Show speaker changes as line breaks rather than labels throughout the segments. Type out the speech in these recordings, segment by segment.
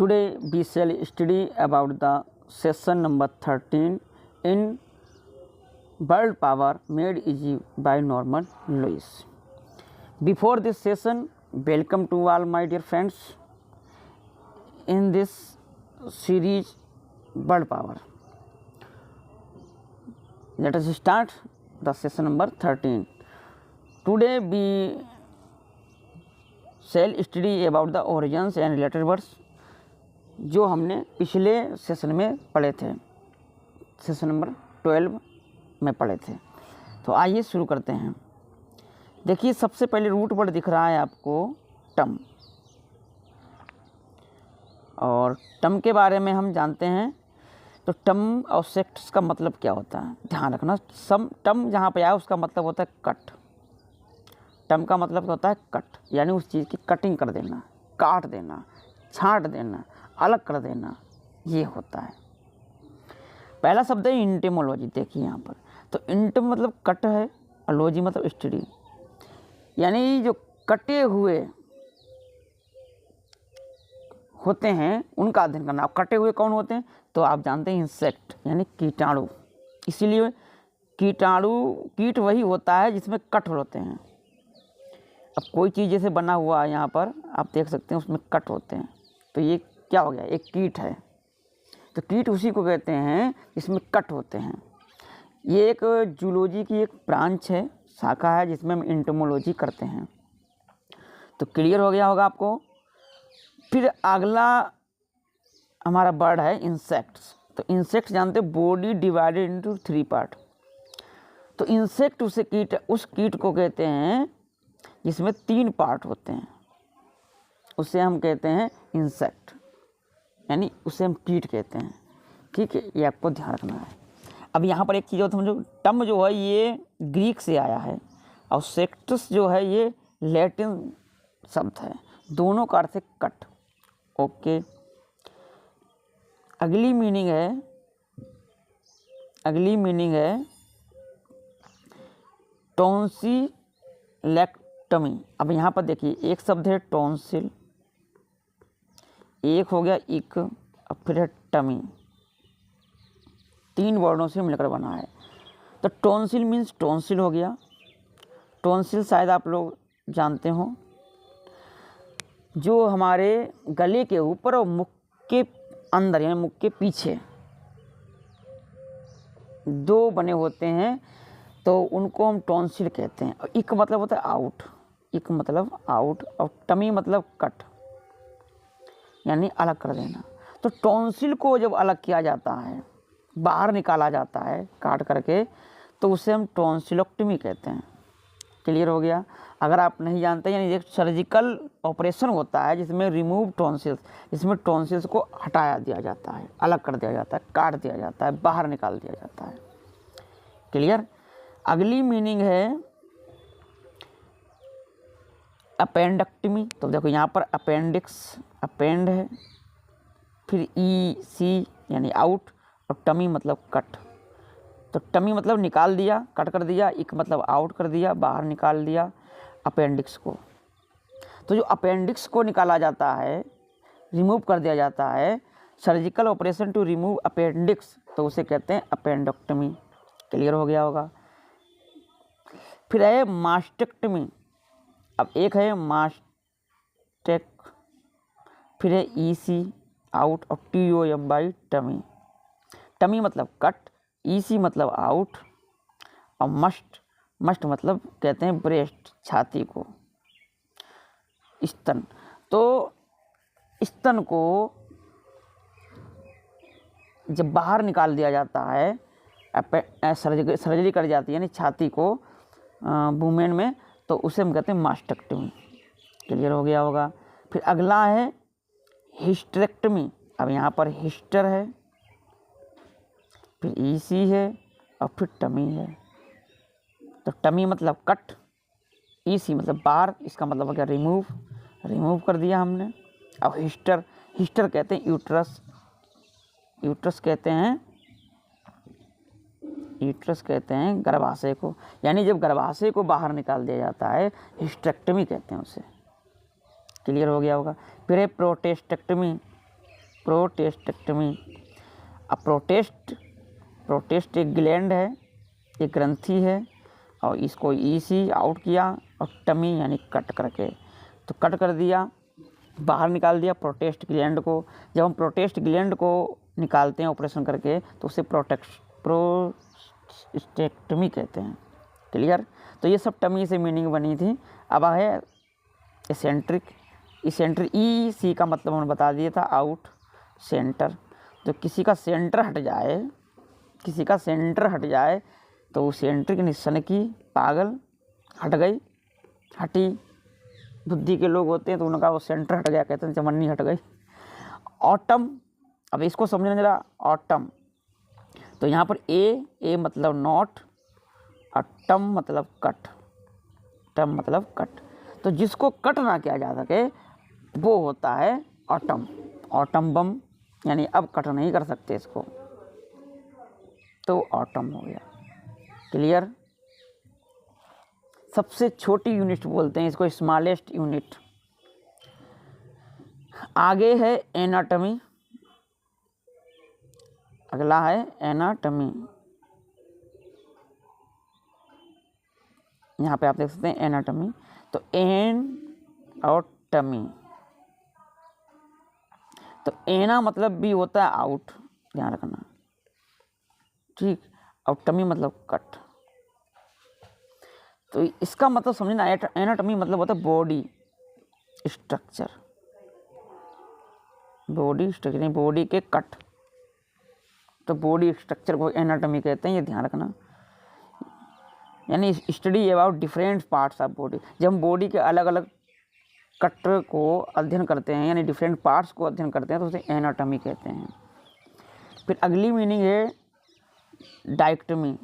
Today we shall study about the session number 13 in world power made easy by Norman Lewis. Before this session, welcome to all my dear friends in this series world power. Let us start the session number 13. Today we shall study about the origins and related words जो हमने पिछले session में पढ़े थे, session number 12 में पढ़े थे। तो आइए शुरू करते हैं। देखिए सबसे पहले रूट वर्ड दिख रहा है आपको टर्म, और टर्म के बारे में हम जानते हैं। तो टर्म और सेक्ट्स का मतलब क्या होता है, ध्यान रखना। टर्म जहाँ पे आया उसका मतलब होता है कट। टर्म का मतलब होता है कट, यानी उस चीज़ की कटिंग कर देना, काट देना, छांट देना, अलग कर देना, ये होता है। पहला शब्द है इंटेमोलॉजी। देखिए यहाँ पर तो इंटम मतलब कट है और लॉजी मतलब स्टडी, यानी जो कटे हुए होते हैं उनका अध्ययन करना। अब कटे हुए कौन होते हैं तो आप जानते हैं इंसेक्ट यानी कीटाणु। इसीलिए कीट वही होता है जिसमें कट होते हैं। अब कोई चीज़ जैसे बना हुआ है यहाँ पर आप देख सकते हैं उसमें कट होते हैं, तो ये क्या हो गया, एक कीट है। तो कीट उसी को कहते हैं जिसमें कट होते हैं। ये एक जूलॉजी की एक ब्रांच है, शाखा है जिसमें हम एंटोमोलॉजी करते हैं। तो क्लियर हो गया होगा आपको। फिर अगला हमारा वर्ड है इंसेक्ट्स। तो इंसेक्ट जानते हैं, बॉडी डिवाइडेड इनटू 3 पार्ट। तो इंसेक्ट उस कीट को कहते हैं जिसमें 3 पार्ट होते हैं, उसे हम कहते हैं इंसेक्ट, यानी उसे हम कीट कहते हैं। ठीक है, ये आपको ध्यान रखना है। अब यहाँ पर एक चीज़ होती है, जो टर्म जो है ये ग्रीक से आया है और सेक्टस जो है ये लैटिन शब्द है, दोनों का अर्थ है कट। ओके, अगली मीनिंग है टॉन्सिलेक्टमी। अब यहाँ पर देखिए एक शब्द है टॉन्सिल, एक हो गया इक, और फिर है टमी। 3 वर्डों से मिलकर बना है। तो टॉन्सिल मीन्स टॉन्सिल हो गया। टॉन्सिल शायद आप लोग जानते हो, जो हमारे गले के ऊपर और मुख के अंदर यानी मुख के पीछे 2 बने होते हैं, तो उनको हम टॉन्सिल कहते हैं। और इक मतलब होता है आउट, इक मतलब आउट, और टमी मतलब कट, यानी अलग कर देना। तो टॉन्सिल को जब अलग किया जाता है, बाहर निकाला जाता है काट करके, तो उसे हम टॉन्सिलोक्टमी कहते हैं। क्लियर हो गया। अगर आप नहीं जानते, यानी एक सर्जिकल ऑपरेशन होता है जिसमें रिमूव टॉन्सिल्स, जिसमें टॉन्सिल्स को हटाया दिया जाता है, अलग कर दिया जाता है, काट दिया जाता है, बाहर निकाल दिया जाता है। क्लियर। अगली मीनिंग है अपेंडेक्टमी। तो देखो यहाँ पर अपेंडिक्स, अपेंड है, फिर ई सी यानी आउट, और टमी मतलब कट। तो टमी मतलब निकाल दिया, कट कर दिया, इक मतलब आउट कर दिया, बाहर निकाल दिया अपेंडिक्स को। तो जो अपेंडिक्स को निकाला जाता है, रिमूव कर दिया जाता है, surgical operation to remove appendix, तो उसे कहते हैं अपेंडेक्टमी। क्लियर हो गया होगा। फिर है मास्टेक्टमी। अब एक है मास्टेक, फिर है ई सी आउट, और TOM बाई टमी। टमी मतलब कट, EC मतलब आउट, और मस्ट मतलब कहते हैं ब्रेस्ट, छाती को, स्तन। तो स्तन को जब बाहर निकाल दिया जाता है, सर्जरी कर जाती है यानी छाती को वुमेन में, तो उसे हम कहते हैं मास्टेक्टमी। क्लियर हो गया होगा। फिर अगला है हिस्टेरेक्टमी। अब यहाँ पर हिस्टर है, फिर EC है, और फिर टमी है। तो टमी मतलब कट, EC मतलब बाहर, इसका मतलब हो गया रिमूव कर दिया हमने। अब हिस्टर कहते हैं यूट्रस कहते हैं गर्भाशय को, यानी जब गर्भाशय को बाहर निकाल दिया जाता है हिस्टेरेक्टमी कहते हैं उसे। क्लियर हो गया होगा। फिर है प्रोस्टेटेक्टमी। प्रोस्टेटेक्टमी। अब प्रोस्टेट एक ग्लैंड है, एक ग्रंथि है, और इसको ईसी आउट किया और टमी यानी कट करके, तो कट कर दिया, बाहर निकाल दिया प्रोस्टेट ग्लैंड को। जब हम प्रोस्टेट ग्लैंड को निकालते हैं ऑपरेशन करके तो उसे प्रोस्टेक्टमी कहते हैं। क्लियर? तो ये सब टमी से मीनिंग बनी थी। अब है इसेंट्रिक। ई सी का मतलब हमने बता दिया था, आउट, सेंटर। तो किसी का सेंटर हट जाए तो उस सेंट्रिक निशान की, पागल, हटी बुद्धि के लोग होते हैं तो उनका वो सेंटर हट गया कहते हैं, चमन्नी हट गई। ऑटम, अब इसको समझना जरा। ऑटम, तो यहाँ पर ए मतलब नॉट और टम मतलब कट। तो जिसको कट ना किया जा सके वो होता है ऑटम। ऑटम बम, यानी अब कट नहीं कर सकते इसको, तो ऑटम हो गया। क्लियर? सबसे छोटी यूनिट बोलते हैं इसको, स्मॉलेस्ट यूनिट। आगे है एनाटमी। अगला है एनाटमी। यहाँ पे आप देख सकते हैं एनाटमी। तो एन और टमी, तो एना मतलब भी होता है आउट, ध्यान रखना, ठीक। और टमी मतलब कट। तो इसका मतलब समझना, एनाटमी मतलब होता है बॉडी स्ट्रक्चर, बॉडी के कट। तो बॉडी स्ट्रक्चर को एनाटमी कहते हैं, ये ध्यान रखना। यानी study about different parts of body. जब हम बॉडी के अलग अलग कट को अध्ययन करते हैं, यानी डिफरेंट पार्ट्स को अध्ययन करते हैं, तो उसे एनाटमी कहते हैं। फिर अगली मीनिंग है डाइक्टमी।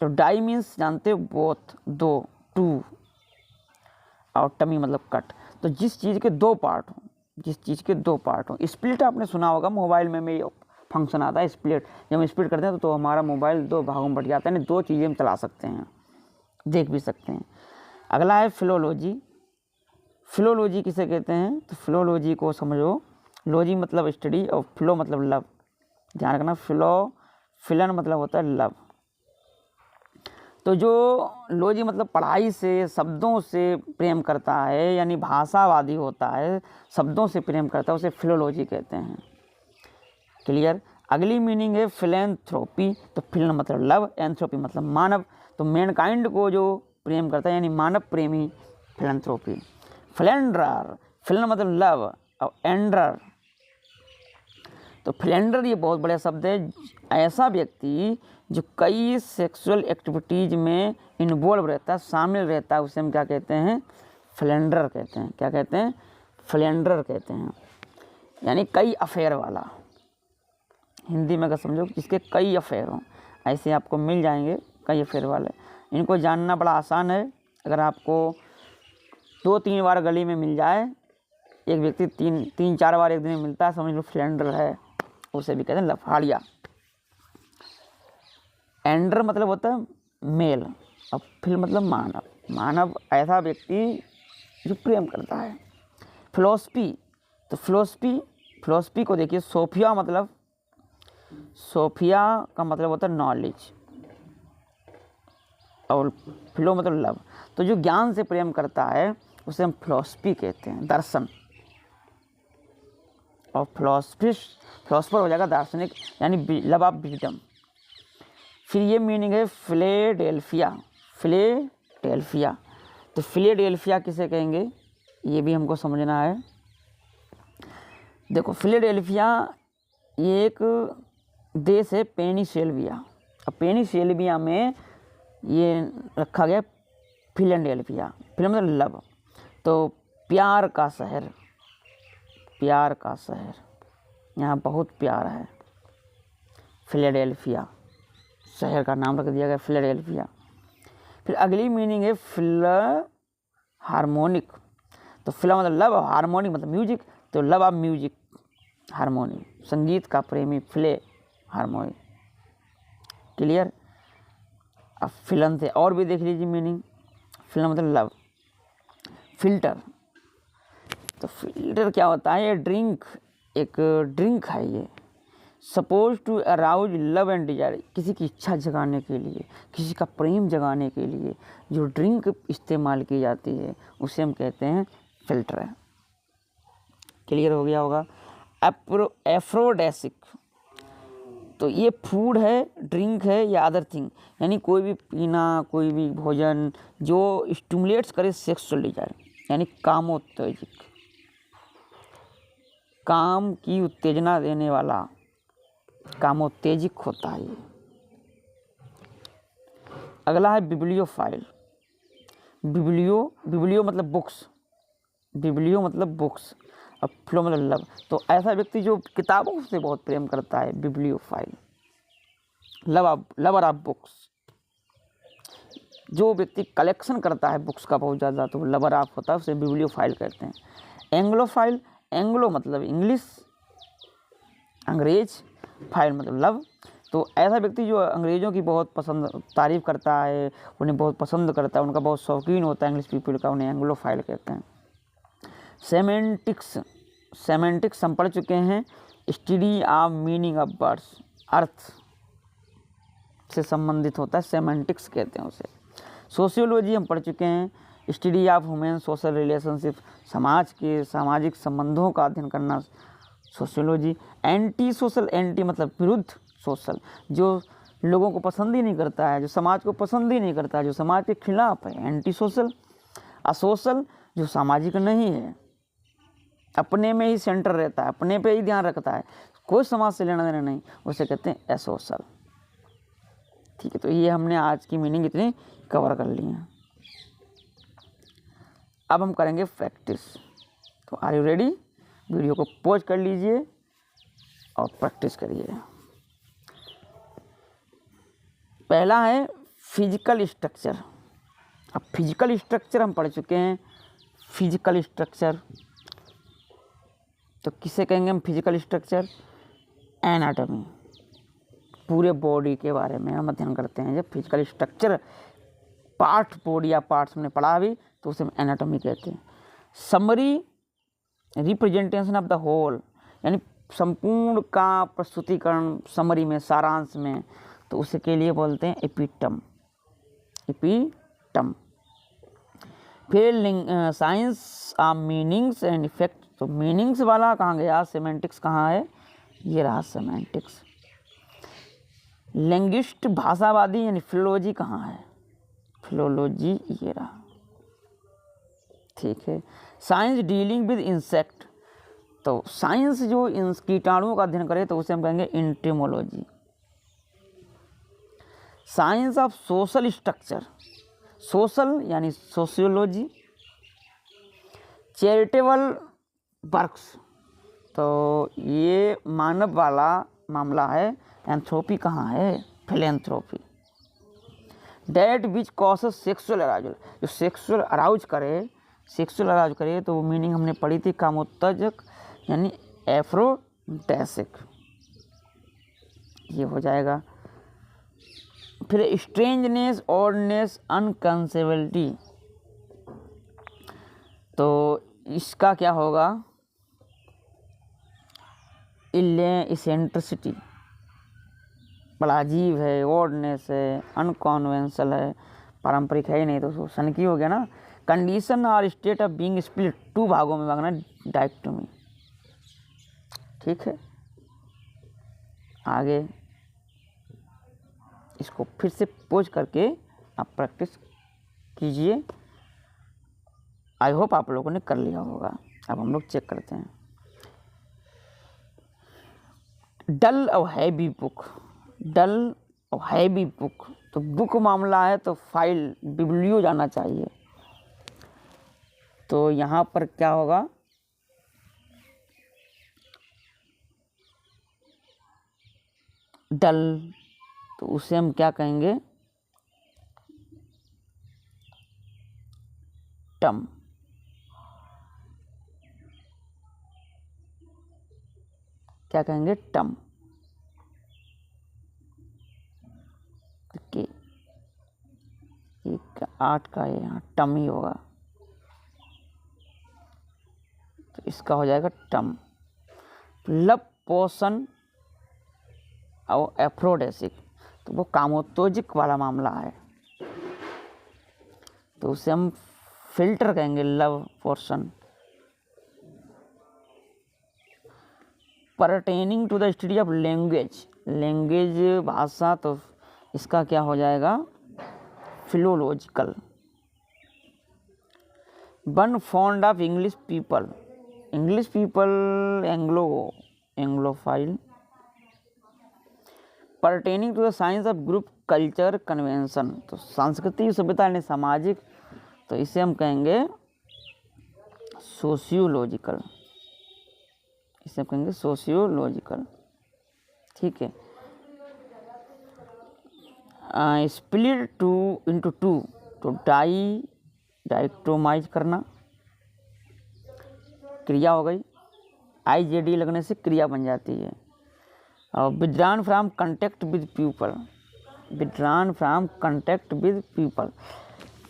तो डाई मीन्स जानते हो बोथ, दो, टू, और टमी मतलब कट। तो जिस चीज़ के दो पार्ट हों, स्प्लिट आपने सुना होगा, मोबाइल में ये फंक्शन आता है स्प्लिट। जब हम स्प्लिट करते हैं तो हमारा मोबाइल दो भागों में बट जाता है, यानी दो चीज़ें हम चला सकते हैं, देख भी सकते हैं। अगला है फिलोलॉजी। फिलोलॉजी किसे कहते हैं? तो फिलोलॉजी को समझो, लॉजी मतलब स्टडी और फ्लो मतलब लव, ध्यान रखना। फिलन मतलब होता है लव। तो जो लॉजी मतलब पढ़ाई से, शब्दों से प्रेम करता है, यानी भाषावादी होता है, शब्दों से प्रेम करता है, उसे फिलोलॉजी कहते हैं। क्लियर? अगली मीनिंग है फिलेंथ्रोपी। तो फिलन मतलब लव, एंथ्रोपी मतलब मानव। तो मैनकाइंड को जो प्रेम करता है, यानी मानव प्रेमी, फिलेंथ्रोपी। फ्लेंडर, फिलन मतलब लव और एंडर, तो फ्लेंडर ये बहुत बड़ा शब्द है। ऐसा व्यक्ति जो कई सेक्सुअल एक्टिविटीज़ में इन्वॉल्व रहता है, शामिल रहता है, उसे हम क्या कहते हैं? फ्लेंडर कहते हैं। क्या कहते हैं? फ्लेंडर कहते हैं, यानी कई अफेयर वाला। हिंदी में अगर समझो, जिसके कई अफेयर हों, ऐसे आपको मिल जाएंगे कई अफेयर वाले। इनको जानना बड़ा आसान है। अगर आपको 2-3 बार गली में मिल जाए एक व्यक्ति, 3-4 बार एक दिन में मिलता है, समझ लो फ्लेंडर है, उसे भी कहते हैं लफाड़िया। एंडर मतलब होता है मेल, और फिर मतलब मानव ऐसा व्यक्ति जो प्रेम करता है। फिलोसफी, तो फिलोसफी को देखिए, सोफिया का मतलब होता है नॉलेज, और फिलो मतलब लव। तो जो ज्ञान से प्रेम करता है उसे हम फिलोसफी कहते हैं, दर्शन। और फिलोसफर हो जाएगा दार्शनिक, यानी लव ऑफ विजडम। फिर ये मीनिंग है फिलेडेल्फिया। तो फिलेडेल्फिया किसे कहेंगे, ये भी हमको समझना है। देखो, फिलेडेल्फिया ये एक देश है, पेनिसिल्विया। अब पेनिसिल्विया में ये रखा गया फिलेडेल्फिया, फिर मतलब लव। तो प्यार का शहर, यहाँ बहुत प्यार है। फिलाडेल्फिया शहर का नाम रख दिया गया, फिलाडेल्फिया। फिर अगली मीनिंग है हार्मोनिक। तो फिला मतलब लव, हार्मोनिक मतलब म्यूजिक, तो लव ऑफ म्यूजिक, हार्मोनी, संगीत का प्रेमी, हार्मोनिक। क्लियर? अब फिलन से और भी देख लीजिए मीनिंग। फिलन मतलब लव। फिल्टर, तो फिल्टर क्या होता है? ड्रिंक एक ड्रिंक है ये, suppose to arouse love and desire, किसी की इच्छा जगाने के लिए, किसी का प्रेम जगाने के लिए जो ड्रिंक इस्तेमाल की जाती है उसे हम कहते हैं फिल्टर है। क्लियर हो गया होगा। एफ्रोडेसिक, तो ये फूड है, ड्रिंक है या अदर थिंग, यानी कोई भी पीना, कोई भी भोजन जो स्टिमुलेट्स करे सेक्सुअल डिजायर, यानी कामोत्तेजक, काम की उत्तेजना देने वाला, कामोत्तेजक होता है ये। अगला है बिब्लियोफाइल। बिब्लियो मतलब बुक्स, बिब्लियो मतलब बुक्स, अब फ्लो मतलब लव, तो ऐसा व्यक्ति जो किताबों से बहुत प्रेम करता है बिब्लियोफाइल, लवर ऑफ बुक्स। जो व्यक्ति कलेक्शन करता है बुक्स का बहुत ज़्यादा तो लवर ऑफ होता है, उसे बिब्लियोफाइल कहते हैं। एंग्लोफाइल, एंग्लो मतलब इंग्लिश, अंग्रेज, फाइल मतलब लव, तो ऐसा व्यक्ति जो अंग्रेज़ों की बहुत पसंद तारीफ़ करता है, उन्हें बहुत पसंद करता है, उनका बहुत शौकीन होता है इंग्लिश पीपल का, उन्हें एंग्लोफाइल कहते हैं। सेमेंटिक्स, सेमेंटिक्स हम पढ़ चुके हैं, study of meaning of words, अर्थ से संबंधित होता है, सेमेंटिक्स कहते हैं उसे। सोशियोलॉजी हम पढ़ चुके हैं, study of human social relationship, समाज के सामाजिक संबंधों का अध्ययन करना सोशियोलॉजी। एंटी सोशल, एंटी मतलब विरुद्ध, सोशल जो लोगों को पसंद ही नहीं करता है, जो समाज को पसंद ही नहीं करता है, जो समाज के खिलाफ है, एंटी सोशल। असोशल जो सामाजिक नहीं है, अपने में ही सेंटर रहता है, अपने पे ही ध्यान रखता है, कोई समाज से लेना देना नहीं, उसे कहते हैं एसोशल। ठीक है, तो ये हमने आज की मीनिंग इतनी कवर कर ली है। अब हम करेंगे प्रैक्टिस। तो आर यू रेडी? वीडियो को पॉज कर लीजिए और प्रैक्टिस करिए। पहला है फिजिकल स्ट्रक्चर। अब फिजिकल स्ट्रक्चर हम पढ़ चुके हैं, फिजिकल स्ट्रक्चर तो किसे कहेंगे हम फिजिकल स्ट्रक्चर? एनाटॉमी, पूरे बॉडी के बारे में हम अध्ययन करते हैं। जब फिजिकल स्ट्रक्चर पार्ट, बॉडी या पार्ट्स हमने पढ़ा अभी, तो उसे हम एनाटॉमी कहते हैं। Summary representation of the whole, यानी संपूर्ण का प्रस्तुतिकरण समरी में, सारांश में, तो उसे के लिए बोलते हैं एपिटम, एपिटम। फिर science of meanings and effect, तो मीनिंग्स वाला कहाँ गया? सेमेंटिक्स कहाँ है? ये रहा सेमेंटिक्स। लैंग्विस्ट भाषावादी यानी फिलोलॉजी कहाँ है? फिलोलॉजी ये रहा। ठीक है। साइंस डीलिंग विद इंसेक्ट, तो साइंस जो इन कीटाणुओं का अध्ययन करे तो उसे हम कहेंगे इंटेमोलॉजी। Science of social structure, social यानी सोशियोलॉजी। चैरिटेबल वर्क्स, तो ये मानव वाला मामला है। एंथ्रोपी कहाँ है? फिलेंथ्रोपी। डेट विच कॉसेस सेक्सुअल अराउजल, जो सेक्सुअल अराउज करे तो वो मीनिंग हमने पढ़ी थी, कामोत्तेजक यानी एफ्रोडेसिक, ये हो जाएगा। फिर स्ट्रेंजनेस, ऑडनेस, अनकंसेबिलिटी, तो इसका क्या होगा? इसेंट्रिसिटी, बड़ा अजीब है, ऑडनेस है, अनकॉन्वेंशनल है, पारंपरिक है ही नहीं, तो सनकी हो गया ना। कंडीशन और स्टेट ऑफ बीइंग स्प्लिट, 2 भागों में भागना, डायक्टोमी। ठीक है, आगे इसको फिर से पोज करके आप प्रैक्टिस कीजिए। आई होप आप लोगों ने कर लिया होगा। अब हम लोग चेक करते हैं। डल और हैवी बुक, डल और हैवी बुक, तो बुक मामला है तो फाइल बिब्लियो जाना चाहिए। तो यहाँ पर क्या होगा? डल, तो उसे हम क्या कहेंगे? टम। क्या कहेंगे? टम। ओके, 8 का है, यहाँ टम ही होगा, तो इसका हो जाएगा टम। लव पोषण और एफ्रोडेसिक, तो वो कामोत्तेजक वाला मामला है, तो उसे हम फिल्टर कहेंगे love potion. Pertaining to the study of language, language भाषा, तो इसका क्या हो जाएगा philological. One fond of English people, English people anglophile. Pertaining to the science of group culture convention, तो सांस्कृतिक सभ्यता यानी सामाजिक, तो इसे हम कहेंगे सोशियोलॉजिकल, इसे हम कहेंगे सोशियोलॉजिकल। ठीक है। स्प्लिट टू इंटू टू, तो डाइक्टोमाइज करना, क्रिया हो गई, IJD लगने से क्रिया बन जाती है। और withdrawn from contact with people, withdrawn from contact with people,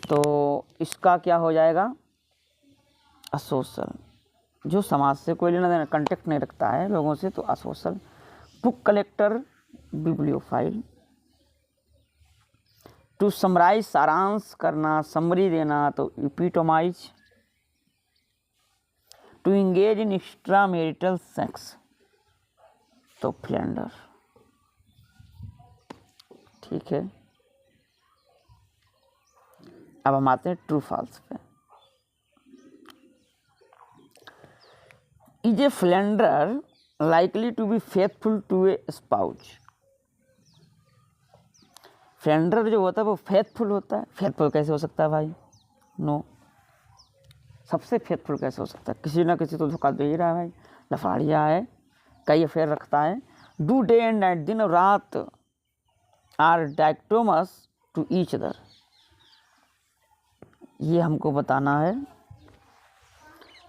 तो इसका क्या हो जाएगा असोशल, जो समाज से कोई लेना देना कंटेक्ट नहीं रखता है लोगों से, तो asocial. Book collector bibliophile. To summarise सारांश करना, समरी देना, तो epitomise. To engage in extra marital sex, तो फ्लेंडर। ठीक है। अब हम आते हैं ट्रू फॉल्स पे। Is a philander likely to be faithful to a spouse, philander जो होता है वो फेथफुल होता है। फेथफुल कैसे हो सकता है भाई? नो, सबसे फेथफुल कैसे हो सकता है? किसी ना किसी तो धोखा दे ही रहा है भाई, लफाड़िया है, कई अफेयर रखता है। डू डे एंड नाइट, दिन और रात। आर डायक्टोमस टू ईच अदर, ये हमको बताना है।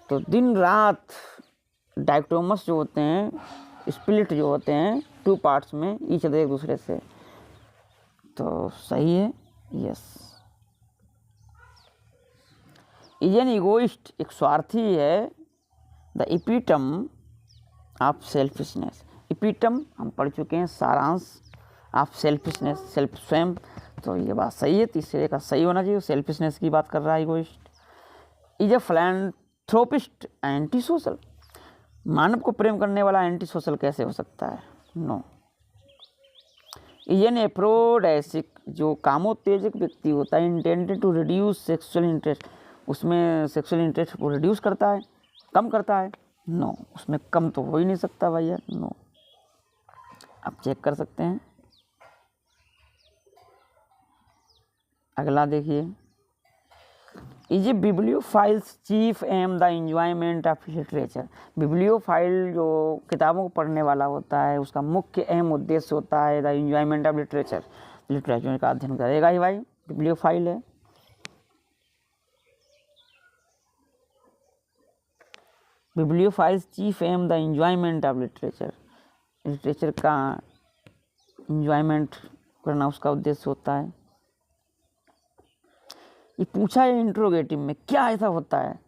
तो दिन रात डायक्टोमस जो होते हैं, स्प्लिट जो होते हैं टू पार्ट्स में, ईच अदर एक दूसरे से, तो सही है, यस। इज एन इगोइस्ट, एक स्वार्थी है। द इपिटम ऑफ सेल्फिशनेस, इपिटम हम पढ़ चुके हैं, सारांश ऑफ सेल्फिशनेस, सेल्फ स्वयं, तो ये बात सही है, तीसरे का सही होना चाहिए। सेल्फिशनेस की बात कर रहा है egoist. Is a philanthropist anti social, मानव को प्रेम करने वाला एंटी सोशल कैसे हो सकता है? नो। इज एन एफ्रोडेसिक, जो कामोत्तेजक व्यक्ति होता है, intended to reduce sexual interest, उसमें सेक्सुअल इंटरेस्ट को रिड्यूस करता है, कम करता है? नो, उसमें कम तो हो ही नहीं सकता भैया, नो। आप चेक कर सकते हैं। अगला देखिए, is a bibliophile's chief aim the enjoyment of literature, bibliophile जो किताबों को पढ़ने वाला होता है, उसका मुख्य अहम उद्देश्य होता है the enjoyment of literature, literature का अध्ययन करेगा ही भाई, बिब्लियोफाइल है। Bibliophile's chief aim the enjoyment of literature, literature का एंजॉयमेंट करना उसका उद्देश्य होता है। ये पूछा है इंट्रोगेटिव में, क्या ऐसा होता है?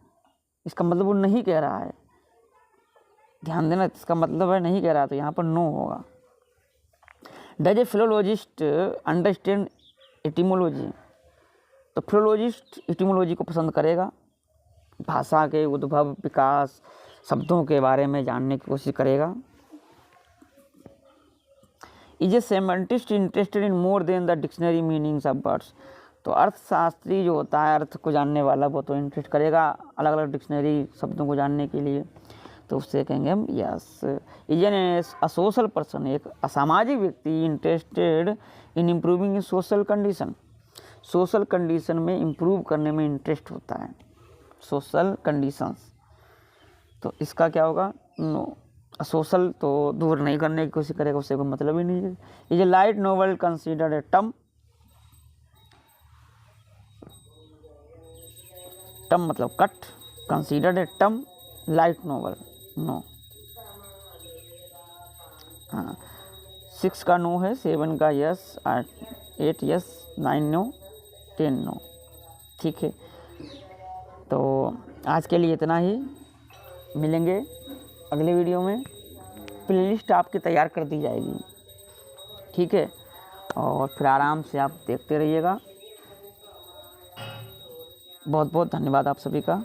इसका मतलब वो नहीं कह रहा है, ध्यान देना, इसका मतलब है नहीं कह रहा, तो यहाँ पर नो होगा। Does a philologist understand etymology, तो फिलोलॉजिस्ट एटिमोलॉजी को पसंद करेगा, भाषा के उद्भव, विकास, शब्दों के बारे में जानने की कोशिश करेगा। Is a semantist interested in more than the dictionary meanings of words, तो अर्थशास्त्री जो होता है, अर्थ को जानने वाला, वो तो इंटरेस्ट करेगा अलग अलग डिक्शनरी शब्दों को जानने के लिए, तो उससे कहेंगे हम यस। इज एन असोशल पर्सन, एक असामाजिक व्यक्ति, interested in improving in social condition, social condition में इम्प्रूव करने में इंटरेस्ट होता है, सोशल कंडीशंस, तो इसका क्या होगा? नो। सोशल तो दूर नहीं करने की कोशिश करेगा, उससे कोई मतलब ही नहीं है। Is a light novel considered a term, term मतलब कट, considered a term light novel, no. हाँ, 6 का नो है, 7 का यस, 8 यस, 9 नो, 10 नो। ठीक है, तो आज के लिए इतना ही, मिलेंगे अगले वीडियो में। प्लेलिस्ट आपकी तैयार कर दी जाएगी, ठीक है। और फिर आराम से आप देखते रहिएगा। बहुत बहुत धन्यवाद आप सभी का।